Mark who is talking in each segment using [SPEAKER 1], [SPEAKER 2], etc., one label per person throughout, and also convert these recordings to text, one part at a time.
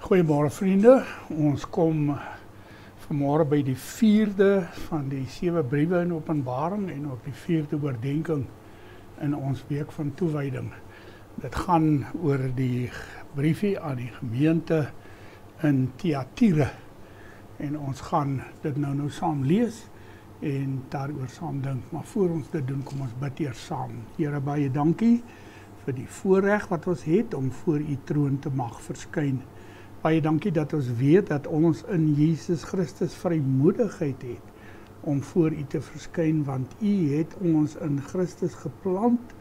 [SPEAKER 1] Goeiemôre vriende, ons kom vanmôre by die 4de van die 7 briewe in Openbaring en ook die 4de oordenking in ons week van toewyding. Dit gaan oor die briefie aan die gemeente in Thyatira en ons gaan dit nou saam lees en daaroor saam dink, maar voor ons dit doen, kom ons bid eers saam. Here, baie dankie vir die voorreg wat ons het om voor u troon te mag verskyn. Baie dankie dat ons weet dat ons in Jesus Christus vrymoedigheid het om voor u te verskyn, want u het ons in Christus geplant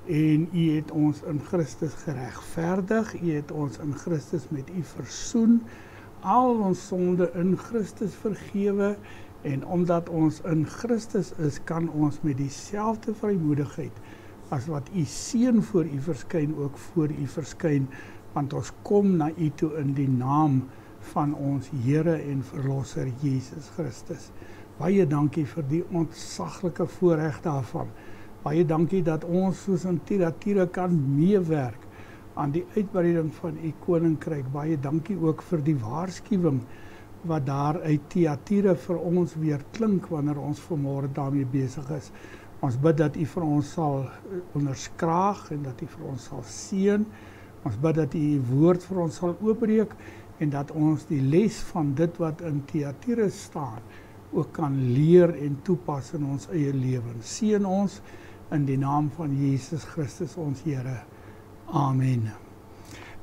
[SPEAKER 1] en u het ons in Christus geregverdig, u het ons in Christus met u versoen, al ons sonde in Christus vergewe, en omdat ons in Christus is, kan ons met dieselfde vrymoedigheid as wat u seun voor u verskyn, ook voor u verskyn, want ons kom na u toe in die naam van ons Here en Verlosser Jesus Christus. Baie dankie vir die ontsaglike voorreg daarvan. Baie dankie dat ons soos in Thyatira kan meewerk aan die uitbreiding van u koninkryk. Baie dankie ook vir die waarskuwing wat daar uit Thyatira vir ons weer klink wanneer ons vanmôre daarmee besig is. Ons bid dat u vir ons sal onderskraag en dat u vir ons sal seën. Ons bid dat u woord vir ons sal oopbreek en dat ons die les van dit wat in Thyatira staan ook kan leer en toepas in ons eie lewens. Seën ons in die naam van Jesus Christus ons Here. Amen.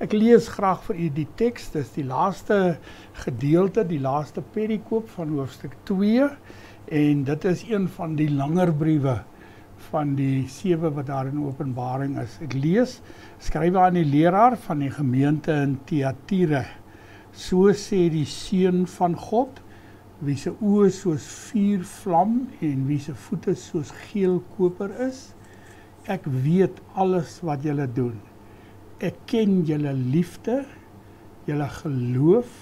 [SPEAKER 1] Ek lees graag vir u die teks, dis die laaste gedeelte, die laaste perikoop van hoofstuk 2 en dit is een van die langer briewe van die 7 wat daar in Openbaring is. Ek lees, skrywe aan die leraar van die gemeente in Thyatira. So sê die Seun van God, wie se oë soos vuurvlam en wie se voete soos geel koper is. Ek weet alles wat julle doen. Ek ken julle liefde, julle geloof,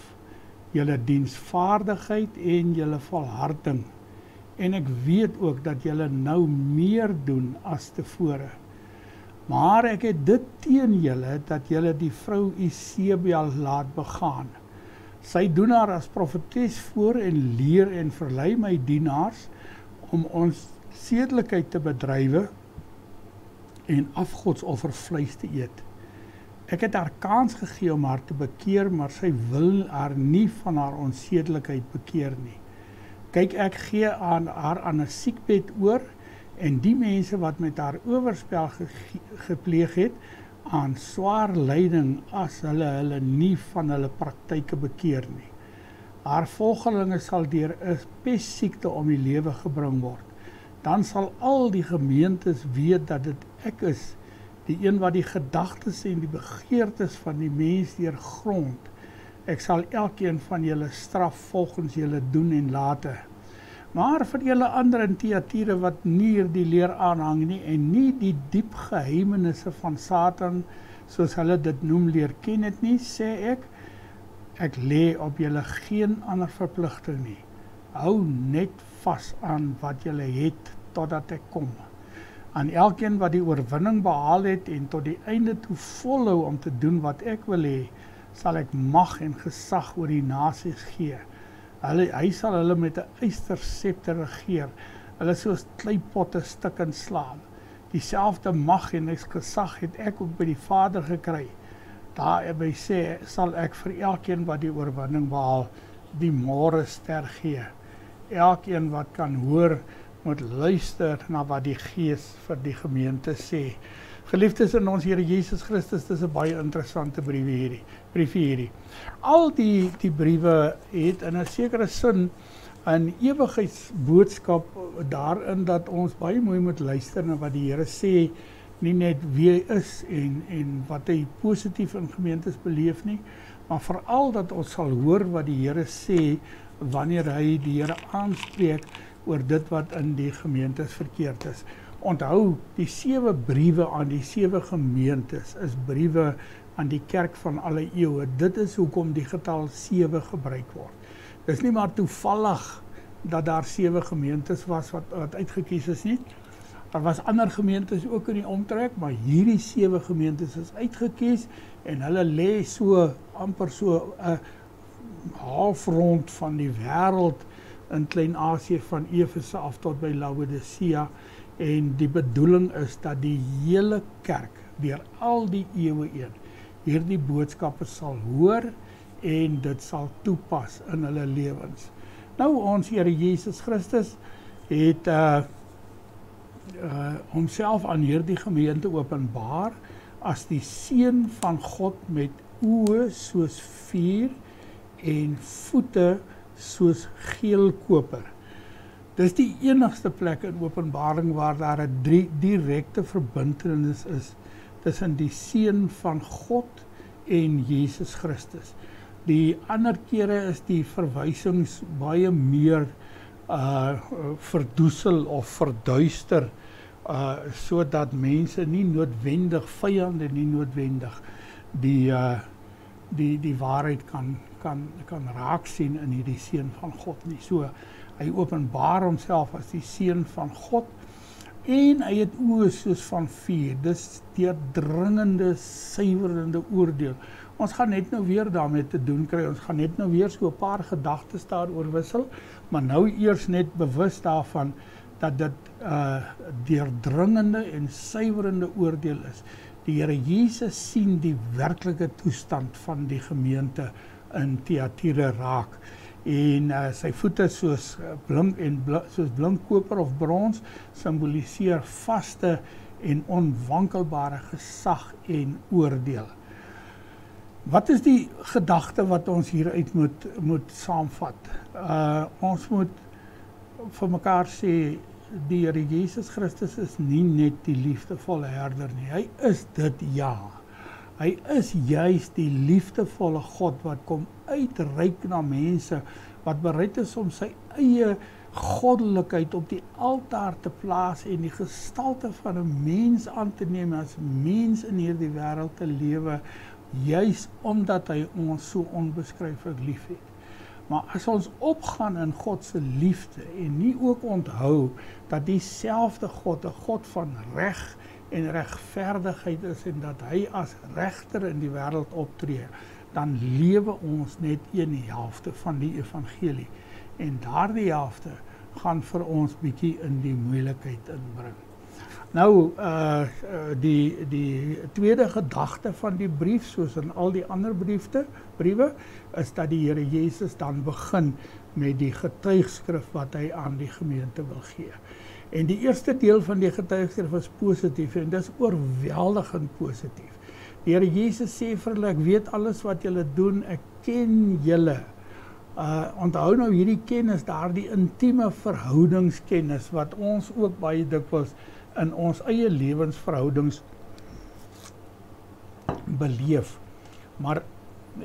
[SPEAKER 1] julle diensvaardigheid en julle volharding. En ek weet ook dat julle nou meer doen as tevore. Maar ek het dit teen julle, dat julle die vrou Isebel laat begaan. Sy doen haar as profetes voor en leer en verlei my dienaars om ons sedelikheid te bedrywe en afgodsoffervleis te eet. Ek het haar kans gegee om haar te bekeer, maar sy wil haar nie van haar onsedelikheid bekeer nie. Kyk, ek gee haar aan 'n siekbed oor en die mense wat met haar oorspel gepleeg het, aan swaar lyding as hulle nie van hulle praktyke bekeer nie. Haar volgelinge sal deur 'n pessiekte om die lewe gebring word. Dan sal al die gemeentes weet dat dit ek is, die een wat die gedagtes en die begeertes van die mens deurgrond. Ek sal elkeen van julle straf volgens julle doen en late. Maar vir julle ander in Thyatira wat nie hierdie leer aanhang nie en nie die diep geheimenisse van Satan, soos hulle dit noem, leer ken het nie, sê ek lê op julle geen ander verpligting nie. Hou net vas aan wat julle het totdat ek kom. Aan elkeen wat die oorwinning behaal het en tot die einde toe volhou om te doen wat ek wil hê, sal ek mag en gesag oor die nasies gee. Hy sal hulle met 'n ysterscepter regeer. Hulle soos kleipotte stukkend slaan. Dieselfde mag en gesag het ek ook by die Vader gekry. Daarby sê, sal ek vir elkeen wat die oorwinning behaal, die môrester gee. Elkeen wat kan hoor, moet luister na wat die Gees vir die gemeente sê. Geliefdes in ons Here Jesus Christus, dis 'n baie interessante briefie hierdie. Al die briewe het in 'n sekere sin 'n ewigheidsboodskap daarin dat ons baie mooi moet luister na wat die Here sê, nie net wie hy is en wat hy positief in gemeentes beleef nie, maar veral dat ons sal hoor wat die Here sê wanneer hy die Here aanspreek oor dit wat in die gemeentes verkeerd is. Onthou, die 7 briewe aan die 7 gemeentes is briewe aan die kerk van alle eeue. Dit is hoekom die getal 7 gebruik word. Dit is nie maar toevallig dat daar 7 gemeentes was wat uitgekies is nie. Daar was ander gemeentes ook in die omtrek, maar hierdie 7 gemeentes is uitgekies en hulle lê so amper so 'n halfrond van die wêreld in Klein-Asië van Efese af tot by Laodicea, en die bedoeling is dat die hele kerk deur al die eeue heen hierdie boodskappe sal hoor en dit sal toepas in hulle lewens. Nou ons Here Jesus Christus het homself aan hierdie gemeente openbaar as die Seun van God met oë soos vuur en voete soos geel koper. Dis die enigste plek in Openbaring waar daar 'n direkte verbintenis is tussen die Seun van God en Jesus Christus. Die ander kere is die verwysings baie meer verdoesel of verduister, sodat mense nie noodwendig, vyande nie noodwendig die waarheid kan raak sien in hierdie Seun van God nie. So hy openbaar homself as die Seun van God en hy het oë soos van vuur. Dis deurdringende, suiwerende oordeel. Ons gaan net nou weer daarmee te doen kry. Ons gaan net nou weer so 'n paar gedagtes daaroor wissel, maar nou eers net bewus daarvan dat dit deurdringende en suiwerende oordeel is. Die Here Jesus sien die werklike toestand van die gemeente in Thyatira raak. En sy voete soos blink koper of brons simboliseer vaste en onwankelbare gesag en oordeel. Wat is die gedagte wat ons hieruit moet saamvat? Ons moet vir mekaar sê, die Here Jesus Christus is nie net die liefdevolle herder nie. Hy is dit, ja. Hy is juist die liefdevolle God wat kom uitreik na mense, wat bereid is om sy eie goddelikheid op die altaar te plaas en die gestalte van 'n mens aan te neem as mens in hierdie wêreld te lewe, juis omdat hy ons so onbeskryflik liefhet. Maar as ons opgaan in God se liefde en nie ook onthou dat dieselfde God 'n God van reg en regverdigheid is en dat hy as regter in die wêreld optree, dan lewe ons net een helfte van die evangelie. En daardie helfte gaan vir ons bietjie in die moeilikheid inbring. Nou, die tweede gedagte van die brief, soos in al die ander briewe, is dat die Here Jesus dan begin met die getuigskrif wat hy aan die gemeente wil gee. En die eerste deel van die getuigskrif is positief en dis oorweldigend positief. Die Here Jesus sê vir hulle, ek weet alles wat julle doen, ek ken julle. Onthou nou hierdie kennis, daardie intieme verhoudingskennis wat ons ook baie dikwels in ons eie lewensverhoudings beleef. Maar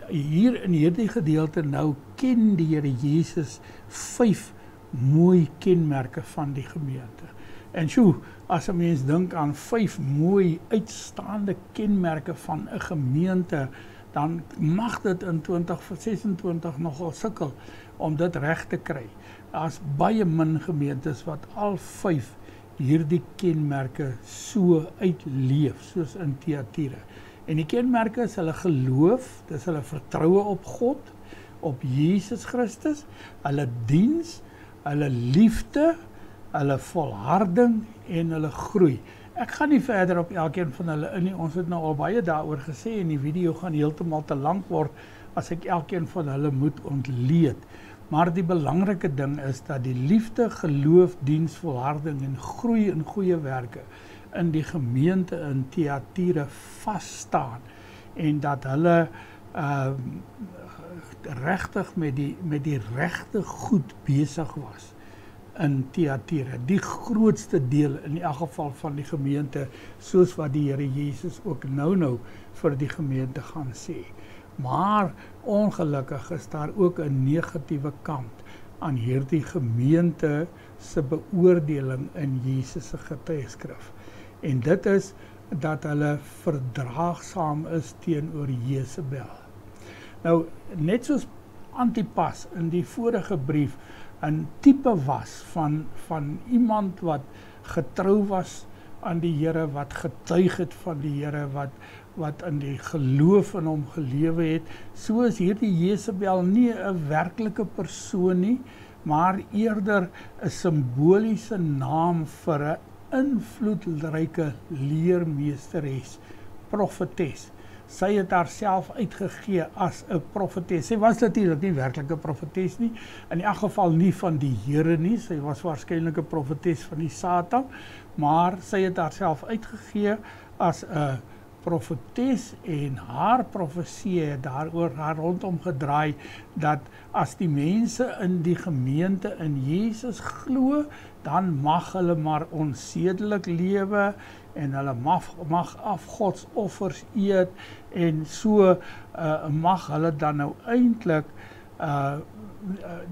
[SPEAKER 1] hier in hierdie gedeelte nou ken die Here Jesus 5 mooi kenmerke van die gemeente. En as 'n mens dink aan 5 mooi uitstaande kenmerke van 'n gemeente, dan mag dit in 2026 nogal sukkel om dit reg te kry. Daar's baie min gemeentes wat al 5 hierdie kenmerke so uitleef, soos in Thyatira. En die kenmerke is hulle geloof, dis hulle vertroue op God, op Jesus Christus, hulle diens, hulle liefde, hulle volharding en hulle groei. Ek gaan nie verder op elkeen van hulle in nie, ons het nou al baie daaroor gesê en die video gaan heeltemal te lank word as ek elkeen van hulle moet ontleed. Maar die belangrike ding is dat die liefde, geloof, diens, volharding en groei in goeie werke in die gemeente in Thyatira vas staan en dat hulle regtig met die regte goed besig was in Thyatira. Die grootste deel in elk geval van die gemeente, soos wat die Here Jesus ook nou vir die gemeente gaan sê. Maar ongelukkig is daar ook 'n negatiewe kant aan hierdie gemeente se beoordeling in Jesus se getuigskrif. En dit is dat hulle verdraagsaam is teenoor Jezebel. Nou, net soos Antipas in die vorige brief 'n tipe was van iemand wat getrou was aan die Here, wat getuig het van die Here, wat in die geloof in hom gelewe het. So is hierdie Jezebel nie 'n werklike persoon nie, maar eerder 'n simboliese naam vir 'n invloedryke leermeesteres, profetes. Sy het haarself uitgegee as 'n profetes. Sy was natuurlik nie werklik 'n profetes nie, in elk geval nie van die Here nie. Sy was waarskynlik 'n profetes van die Satan, maar sy het haarself uitgegee as 'n profetes en haar profesie het daaroor rondom gedraai dat as die mense in die gemeente in Jesus glo, dan mag hulle maar onsedelik lewe en hulle mag afgodsoffers eet en so mag hulle dan nou eintlik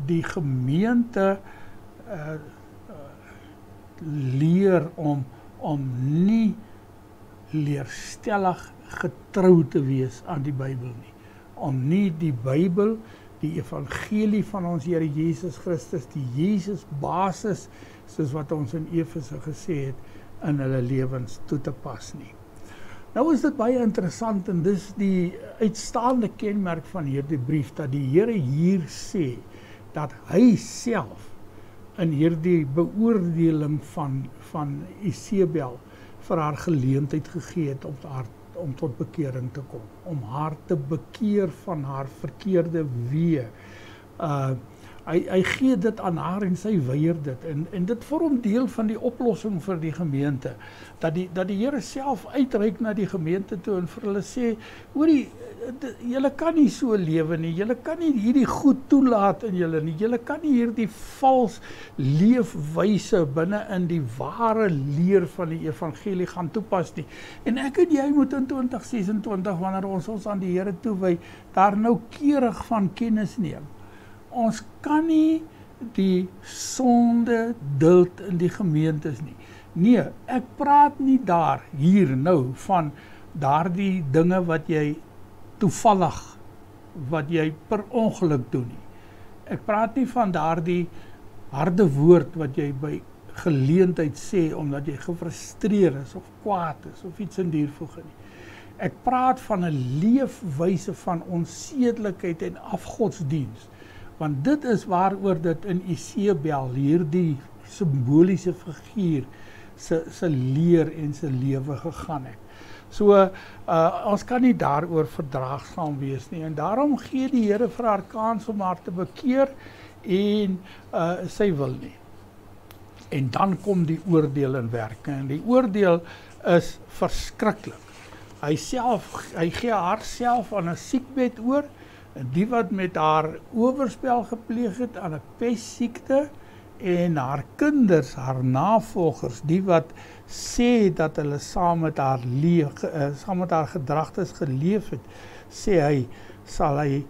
[SPEAKER 1] die gemeente leer om nie leerstellig getrou te wees aan die Bybel nie. Om nie die Bybel, die evangelie van ons Here Jesus Christus, die Jesus basis, soos wat ons in Efese gesê het, in hulle lewens toe te pas nie. Nou is dit baie interessant en dis die uitstaande kenmerk van hierdie brief, dat die Here hier sê, dat hy self in hierdie beoordeling van Jezebel vir haar geleentheid gegee het om tot bekering te kom, om haar te bekeer van haar verkeerde weë. Hy gee dit aan haar en sy weier dit en dit vorm deel van die oplossing vir die gemeente, dat die Here self uitreik na die gemeente toe en vir hulle sê, hoorie, julle kan nie so lewe nie, julle kan nie hierdie goed toelaat in julle nie, julle kan nie hierdie vals leefwyse binne in die ware leer van die evangelie gaan toepas nie. En ek en jy moet in 2026, wanneer ons aan die Here toewy, daar noukeurig van kennis neem. Ons kan nie die sonde duld in die gemeentes nie. Nee, ek praat nie hier nou van daardie dinge wat jy toevallig, wat jy per ongeluk doen nie. Ek praat nie van daardie harde woord wat jy by geleentheid sê, omdat jy gefrustreer is, of kwaad is, of iets in die voege nie. Ek praat van 'n leefwyse van onsedelikheid en afgodsdiens, want dit is waaroor dit in Jezebel, hierdie simboliese figuur, se leer en se lewe gegaan het. So, ons kan nie daaroor verdraagsaam wees nie, en daarom gee die Here vir haar kans om haar te bekeer, en sy wil nie. En dan kom die oordeel in werking, en die oordeel is verskriklik. Hy gee haarself aan 'n siekbed oor, en die wat met haar oorspel gepleeg het aan 'n pestsiekte, en haar kinders, haar navolgers, die wat sê dat hulle saam met haar gedagtes geleef het, sê hy, sal hy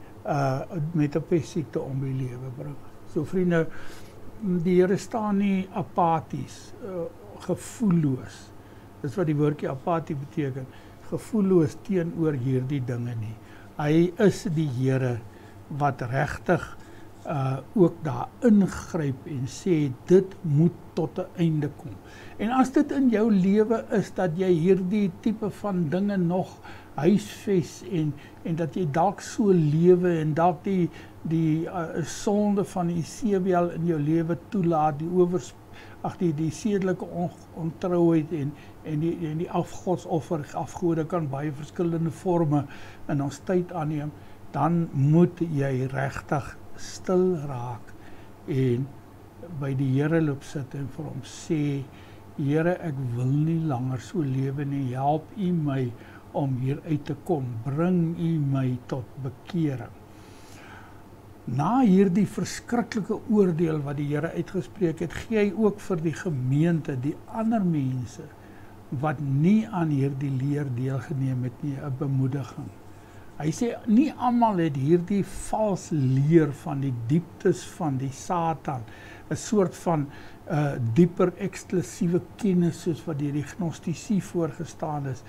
[SPEAKER 1] met 'n pestsiekte om die lewe bring. So vriende, die Here staan nie apaties, gevoelloos. Dis wat die woordjie apatie beteken, gevoelloos teenoor hierdie dinge nie. Hy is die Here wat regtig ook daar ingryp en sê, dit moet tot 'n einde kom. En as dit in jou lewe is, dat jy hierdie tipe van dinge nog huisves, en dat jy dalk so lewe, en dalk die sonde van Jezebel in jou lewe toelaat, die sedelike ontrouheid en die afgodsoffer, afgode kan baie verskillende forme in ons tyd aanneem, dan moet jy regtig stil raak en by die Here loop sit en vir hom sê, Here, ek wil nie langer so lewe nie, help U my om hier uit te kom, bring U my tot bekering. Na hierdie verskriklike oordeel wat die Here uitgespreek het, gee hy ook vir die gemeente, die ander mense, wat nie aan hierdie leer deelgeneem het nie, 'n bemoediging. Hy sê, nie almal het hierdie vals leer van die dieptes van die Satan, 'n soort van dieper eksklusiewe kennis, soos wat deur die gnostici voorgestaan is,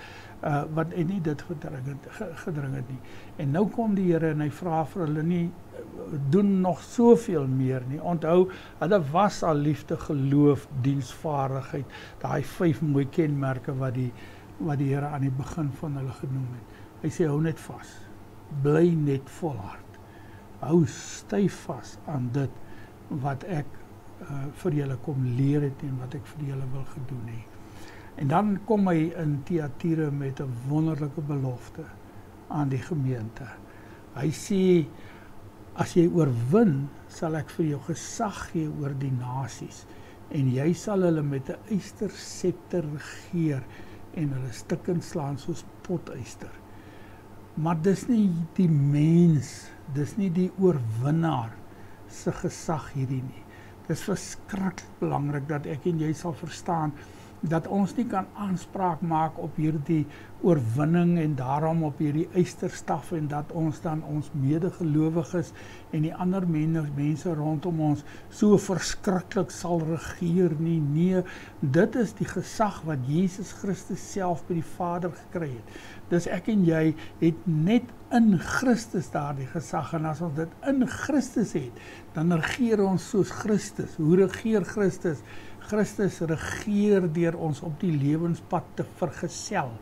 [SPEAKER 1] wat en nie dit gedring het nie. En nou kom die Here en hy vra vir hulle nie, doen nog soveel meer nie. Onthou, hulle was al liefde, geloof, diensvaardigheid, daai 5 mooi kenmerke wat die Here aan die begin van hulle genoem het. Hy sê, hou net vas, bly net volhard, hou styf vas aan dit wat ek vir julle kom leer het en wat ek vir julle wil gedoen het. En dan kom hy in Thyatira met 'n wonderlike belofte aan die gemeente. Hy sê, as jy oorwin, sal ek vir jou gesag gee oor die nasies, en jy sal hulle met 'n ysterscepter regeer, en hulle stukkend slaan soos potyster. Maar dis nie die mens, dis nie die oorwinnaar se gesag hierdie nie. Dis verskriklik belangrik dat ek en jy sal verstaan dat ons nie kan aanspraak maak op hierdie oorwinning en daarom op hierdie ysterstaf en dat ons dan ons medegelowiges en die ander mense rondom ons so verskriklik sal regeer nie. Nee, dit is die gesag wat Jesus Christus self by die Vader gekry het. Dus ek en jy het net in Christus daardie gesag, en as ons dit in Christus het, dan regeer ons soos Christus. Hoe regeer Christus? Christus regeer deur ons op die lewenspad te vergesel.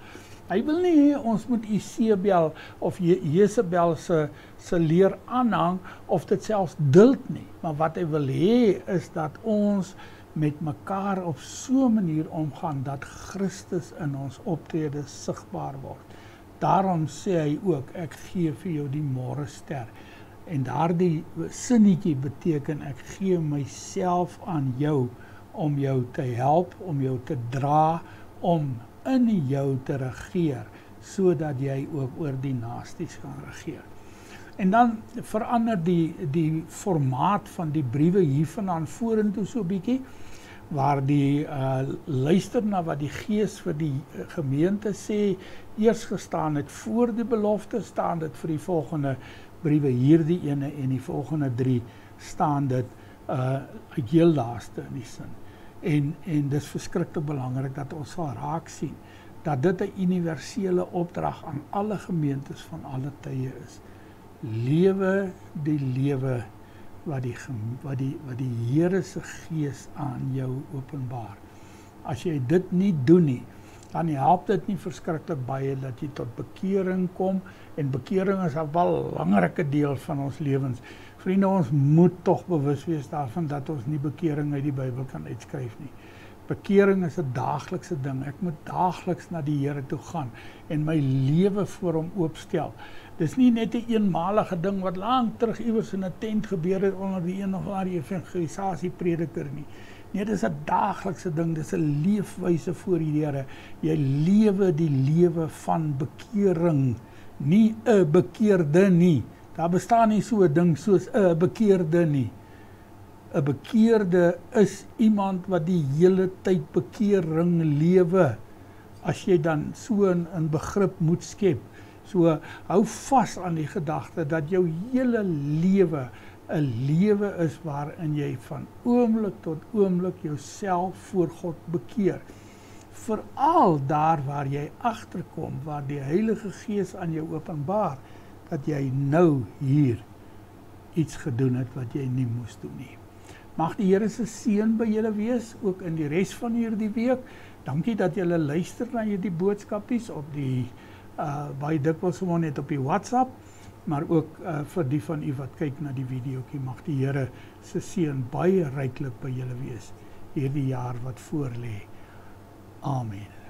[SPEAKER 1] Hy wil nie hê ons moet Isebel of Jezebel se leer aanhang of dit selfs duld nie. Maar wat hy wil hê is dat ons met mekaar op so 'n manier omgaan dat Christus in ons optrede sigbaar word. Daarom sê hy ook, ek gee vir jou die môrester. En daardie sinnetjie beteken, ek gee myself aan jou, om jou te help, om jou te dra, om in jou te regeer, sodat jy ook oor die naasties kan regeer. En dan verander die formaat van die briewe hiervandaan vorentoe so bietjie, waar die luister na wat die Gees vir die gemeente sê, eers gestaan het voor die belofte, staan dit vir die volgende briewe, hierdie ene en die volgende 3 staan dit heel laaste in die sin. En dit is verskriklik belangrik dat ons sal raak sien, dat dit 'n universele opdrag aan alle gemeentes van alle tye is. Lewe die lewe wat die Here se Gees aan jou openbaar. As jy dit nie doen nie, dan help dit nie verskriklik baie dat jy tot bekering kom, en bekering is 'n belangrike deel van ons lewens. Vriende, ons moet tog bewus wees daarvan dat ons nie bekering uit die Bybel kan uitskryf nie. Bekering is 'n daaglikse ding. Ek moet daagliks na die Here toe gaan en my lewe voor hom oopstel. Dis nie net 'n eenmalige ding wat lank terug iewers in 'n tent gebeur het onder die een of ander evangelisasieprediker nie. Nee, dis 'n daaglikse ding, dis 'n leefwyse voor die Here. Jy lewe die lewe van bekering, nie 'n bekeerde nie. Daar bestaan nie so 'n ding soos 'n bekeerde nie. 'n bekeerde is iemand wat die hele tyd bekering lewe. As jy dan so 'n begrip moet skep. So hou vas aan die gedagte dat jou hele lewe 'n lewe is waarin jy van oomblik tot oomblik jouself voor God bekeer. Veral daar waar jy agterkom, waar die Heilige Gees aan jou openbaar, dat jy nou hier iets gedoen het wat jy nie moes doen nie. Mag die Here se seën by julle wees, ook in die res van hierdie week. Dankie dat julle luister na hierdie boodskapies op die baie dikwels sommer net op die WhatsApp, maar ook vir die van u wat kyk na die videoetjie. Mag die Here se seën baie ryklik by julle wees hierdie jaar wat voorlê. Amen.